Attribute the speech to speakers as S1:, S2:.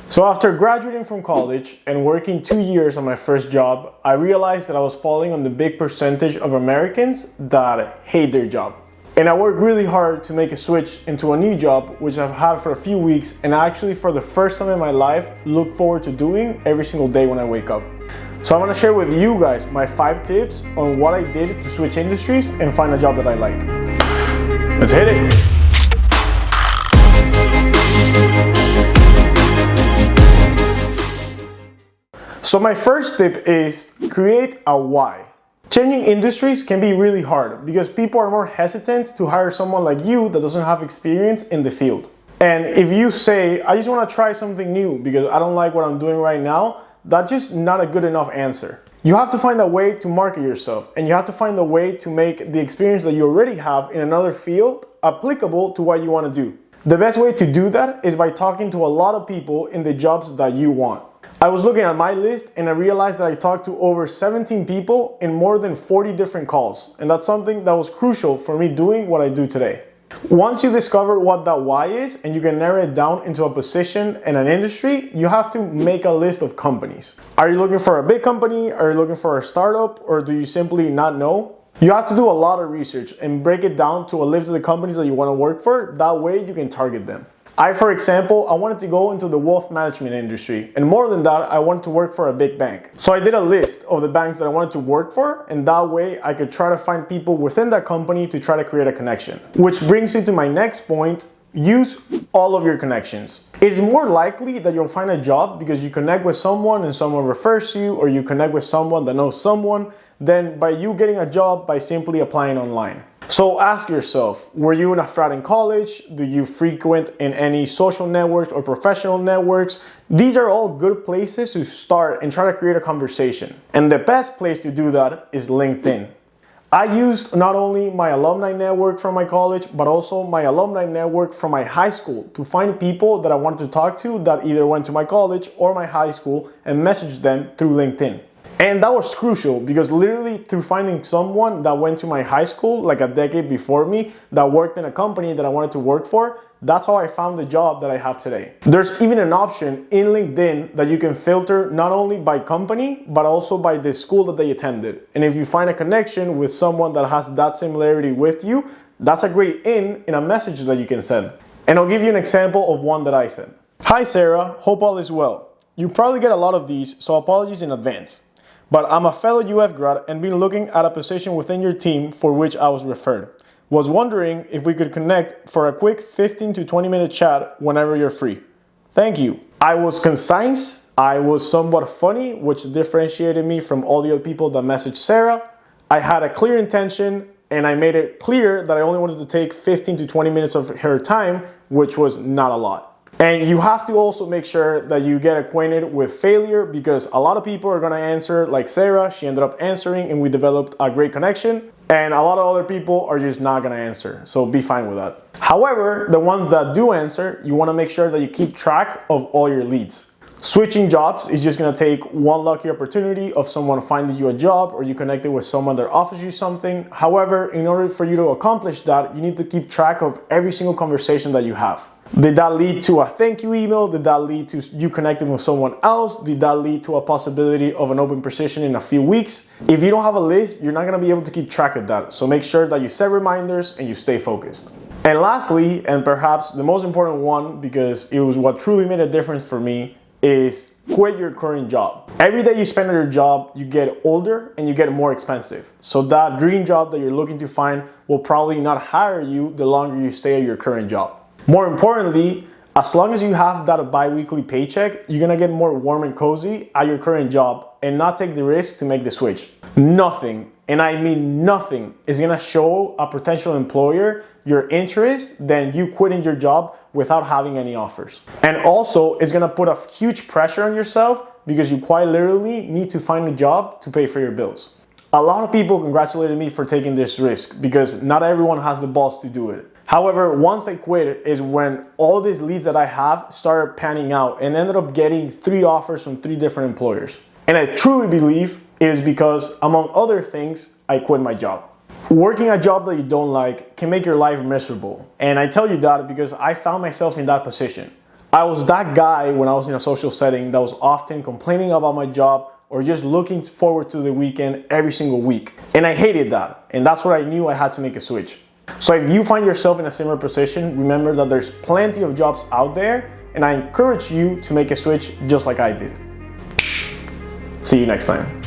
S1: So after graduating from college and working 2 years on my first job, I realized that I was falling on the big percentage of Americans that hate their job. And I worked really hard to make a switch into a new job, which I've had for a few weeks, and actually for the first time in my life, look forward to doing every single day when I wake up. So I'm gonna share with you guys my 5 tips on what I did to switch industries and find a job that I like. Let's hit it. So my first tip is create a why. Changing industries can be really hard because people are more hesitant to hire someone like you that doesn't have experience in the field. And if you say, I just want to try something new because I don't like what I'm doing right now, that's just not a good enough answer. You have to find a way to market yourself, and you have to find a way to make the experience that you already have in another field applicable to what you want to do. The best way to do that is by talking to a lot of people in the jobs that you want. I was looking at my list and I realized that I talked to over 17 people in more than 40 different calls. And that's something that was crucial for me doing what I do today. Once you discover what that why is and you can narrow it down into a position and an industry, you have to make a list of companies. Are you looking for a big company? Are you looking for a startup? Or do you simply not know? You have to do a lot of research and break it down to a list of the companies that you want to work for. That way you can target them. For example, I wanted to go into the wealth management industry, and more than that, I wanted to work for a big bank. So I did a list of the banks that I wanted to work for, and that way I could try to find people within that company to try to create a connection. Which brings me to my next point, use all of your connections. It's more likely that you'll find a job because you connect with someone and someone refers you, or you connect with someone that knows someone, than by you getting a job by simply applying online. So ask yourself, were you in a frat in college? Do you frequent in any social networks or professional networks? These are all good places to start and try to create a conversation. And the best place to do that is LinkedIn. I used not only my alumni network from my college, but also my alumni network from my high school to find people that I wanted to talk to that either went to my college or my high school and message them through LinkedIn. And that was crucial because literally through finding someone that went to my high school like a decade before me that worked in a company that I wanted to work for, that's how I found the job that I have today. There's even an option in LinkedIn that you can filter not only by company, but also by the school that they attended. And if you find a connection with someone that has that similarity with you, that's a great in a message that you can send. And I'll give you an example of one that I sent. Hi Sarah, hope all is well. You probably get a lot of these, so apologies in advance. But I'm a fellow UF grad and been looking at a position within your team for which I was referred. Was wondering if we could connect for a quick 15 to 20 minute chat whenever you're free. Thank you. I was concise, I was somewhat funny, which differentiated me from all the other people that messaged Sarah. I had a clear intention and I made it clear that I only wanted to take 15 to 20 minutes of her time, which was not a lot. And you have to also make sure that you get acquainted with failure because a lot of people are gonna answer like Sarah. She ended up answering and we developed a great connection. And a lot of other people are just not gonna answer. So be fine with that. However, the ones that do answer, you wanna make sure that you keep track of all your leads. Switching jobs is just gonna take one lucky opportunity of someone finding you a job or you connected with someone that offers you something. However, in order for you to accomplish that, you need to keep track of every single conversation that you have. Did that lead to a thank you email? Did that lead to you connecting with someone else? Did that lead to a possibility of an open position in a few weeks? If you don't have a list, you're not gonna be able to keep track of that. So make sure that you set reminders and you stay focused. And lastly, and perhaps the most important one, because it was what truly made a difference for me, is quit your current job. Every day you spend on your job, you get older and you get more expensive. So that dream job that you're looking to find will probably not hire you the longer you stay at your current job. More importantly, as long as you have that bi-weekly paycheck, you're gonna get more warm and cozy at your current job and not take the risk to make the switch. Nothing, and I mean nothing, is gonna show a potential employer your interest than you quitting your job without having any offers. And also, it's gonna put a huge pressure on yourself because you quite literally need to find a job to pay for your bills. A lot of people congratulated me for taking this risk because not everyone has the balls to do it. However, once I quit is when all these leads that I have started panning out and ended up getting 3 offers from 3 different employers. And I truly believe it is because, among other things, I quit my job. Working a job that you don't like can make your life miserable. And I tell you that because I found myself in that position. I was that guy when I was in a social setting that was often complaining about my job or just looking forward to the weekend every single week. And I hated that. And that's what I knew I had to make a switch. So if you find yourself in a similar position, remember that there's plenty of jobs out there, and I encourage you to make a switch just like I did. See you next time.